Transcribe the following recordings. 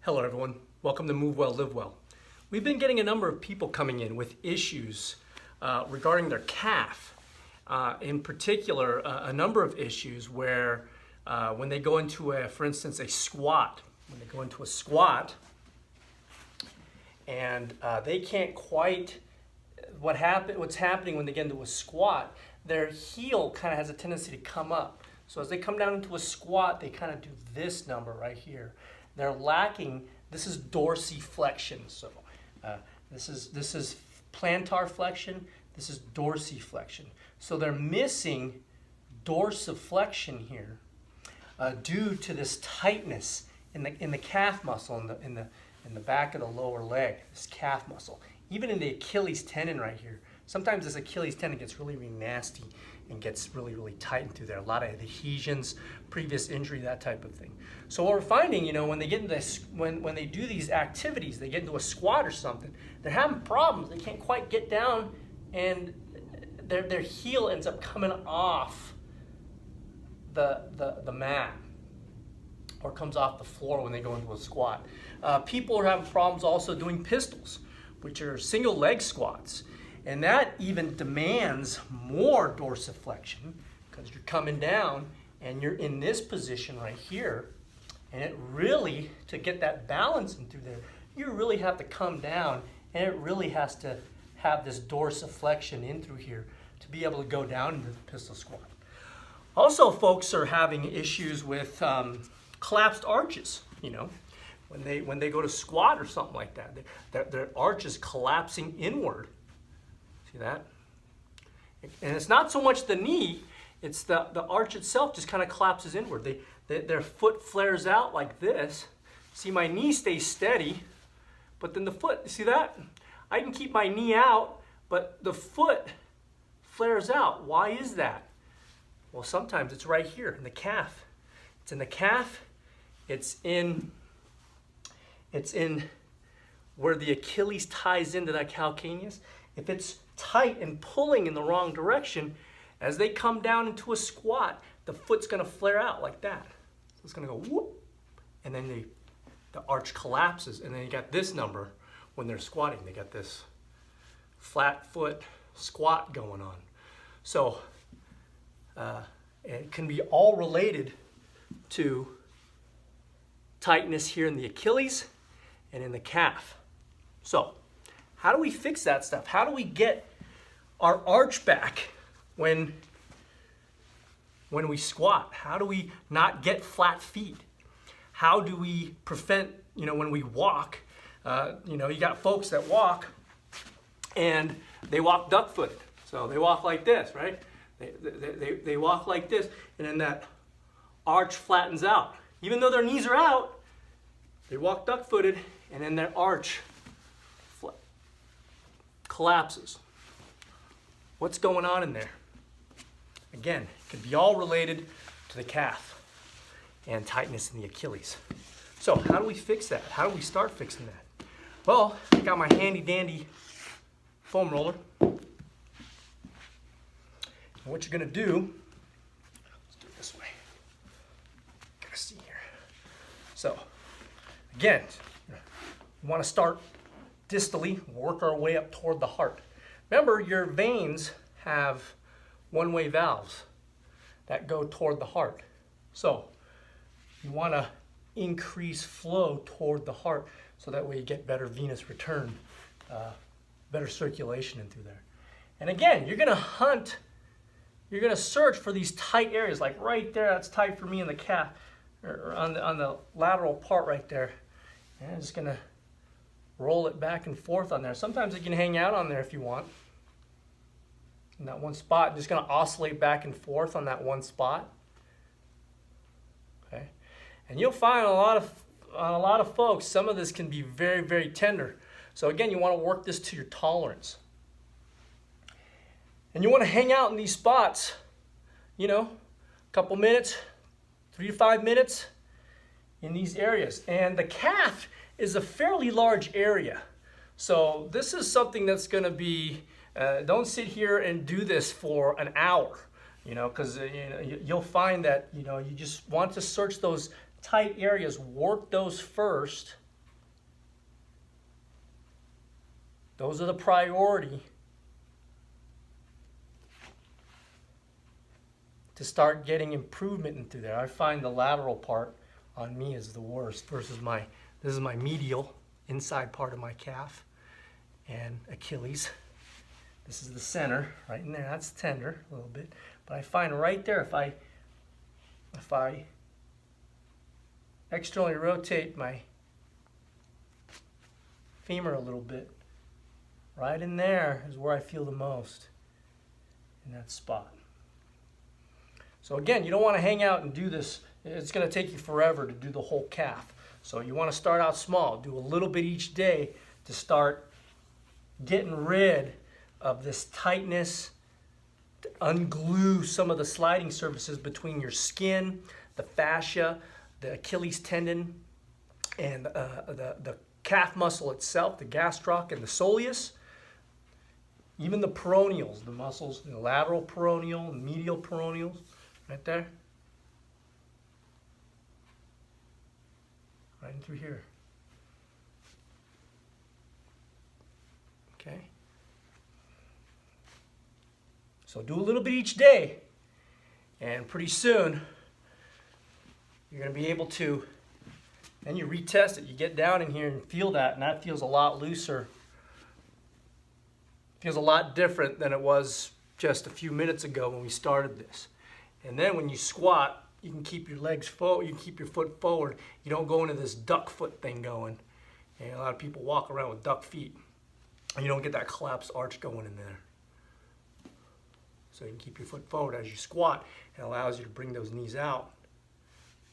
Hello everyone, welcome to Move Well, Live Well. We've been getting a number of people coming in with issues regarding their calf. In particular, a number of issues where when they go into for instance, a squat, and they can't quite, what's happening when they get into a squat, their heel kind of has a tendency to come up. So as they come down into a squat, they kind of do this number right here. They're lacking, this is dorsiflexion. So this is plantar flexion, this is dorsiflexion. So they're missing dorsiflexion here due to this tightness in the calf muscle, in the back of the lower leg, this calf muscle. Even in the Achilles tendon right here. Sometimes this Achilles tendon gets really, really nasty and gets really, really tightened through there. A lot of adhesions, previous injury, that type of thing. So what we're finding, when they get into this, when they do these activities, they get into a squat or something, they're having problems. They can't quite get down, and their heel ends up coming off the mat, or comes off the floor when they go into a squat. People are having problems also doing pistols, which are single leg squats. And that even demands more dorsiflexion because you're coming down and you're in this position right here. And it really, to get that balance in through there, you really have to come down, and it really has to have this dorsiflexion in through here to be able to go down into the pistol squat. Also, folks are having issues with collapsed arches, when they go to squat or something like that. Their arch is collapsing inward. See that? And it's not so much the knee, it's the arch itself just kind of collapses inward. Their foot flares out like this. See, my knee stays steady, but then the foot, see that? I can keep my knee out, but the foot flares out. Why is that? Well, sometimes it's right here in the calf. It's in the calf. It's in where the Achilles ties into that calcaneus. If it's tight and pulling in the wrong direction, as they come down into a squat, the foot's going to flare out like that. So it's going to go whoop, and then the arch collapses, and then you got this number when they're squatting. They got this flat foot squat going on. So it can be all related to tightness here in the Achilles and in the calf. So how do we fix that stuff? How do we get our arch back when we squat? How do we not get flat feet? How do we prevent, when we walk, you got folks that walk and they walk duck-footed. So they walk like this, right? They walk like this, and then that arch flattens out. Even though their knees are out, they walk duck-footed, and then their arch collapses. What's going on in there? Again, it could be all related to the calf and tightness in the Achilles. So how do we fix that? How do we start fixing that? Well, I got my handy dandy foam roller. And what you're gonna do, let's do it this way. Gotta see here. So again, we want to start distally, work our way up toward the heart. Remember, your veins have one-way valves that go toward the heart. So you want to increase flow toward the heart so that way you get better venous return, better circulation in through there. And again, you're going to search for these tight areas, like right there, that's tight for me in the calf, or on the lateral part right there. And I'm just going to roll it back and forth on there. Sometimes it can hang out on there if you want. In that one spot, I'm just going to oscillate back and forth on that one spot. Okay, and you'll find on a lot of folks, some of this can be very, very tender. So again, you want to work this to your tolerance, and you want to hang out in these spots. A couple minutes, 3 to 5 minutes in these areas, and the calf is a fairly large area. So this is something that's going to be, don't sit here and do this for an hour, because you'll find that, you just want to search those tight areas, work those first, Those are the priority to start getting improvement into there. I find the lateral part on me is the worst versus this is my medial inside part of my calf and Achilles. This is the center right in there. That's tender a little bit, but I find right there if I externally rotate my femur a little bit, right in there is where I feel the most, in that spot. So again, you don't want to hang out and do this. It's going to take you forever to do the whole calf. So you want to start out small. Do a little bit each day to start getting rid of this tightness, to unglue some of the sliding surfaces between your skin, the fascia, the Achilles tendon, and the calf muscle itself, the gastroc and the soleus. Even the peroneals, the muscles, the lateral peroneal and medial peroneals, right there. Right in through here. Okay. So do a little bit each day, and pretty soon you're going to be able to, then you retest it. You get down in here and feel that, and that feels a lot looser. Feels a lot different than it was just a few minutes ago when we started this. And then when you squat, you can keep your legs forward, you can keep your foot forward. You don't go into this duck foot thing going. And a lot of people walk around with duck feet. And you don't get that collapsed arch going in there. So you can keep your foot forward as you squat. It allows you to bring those knees out,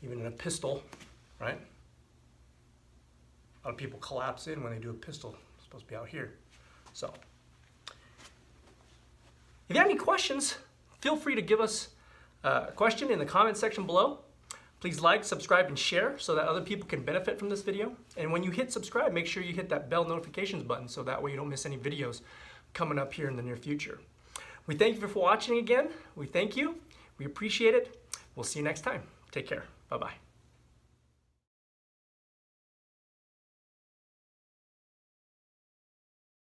even in a pistol, right? A lot of people collapse in when they do a pistol. It's supposed to be out here. So, if you have any questions, feel free to give us a question in the comment section below. Please like, subscribe, and share so that other people can benefit from this video. And when you hit subscribe, make sure you hit that bell notifications button so that way you don't miss any videos coming up here in the near future. We thank you for watching again. We thank you. We appreciate it. We'll see you next time. Take care. Bye-bye.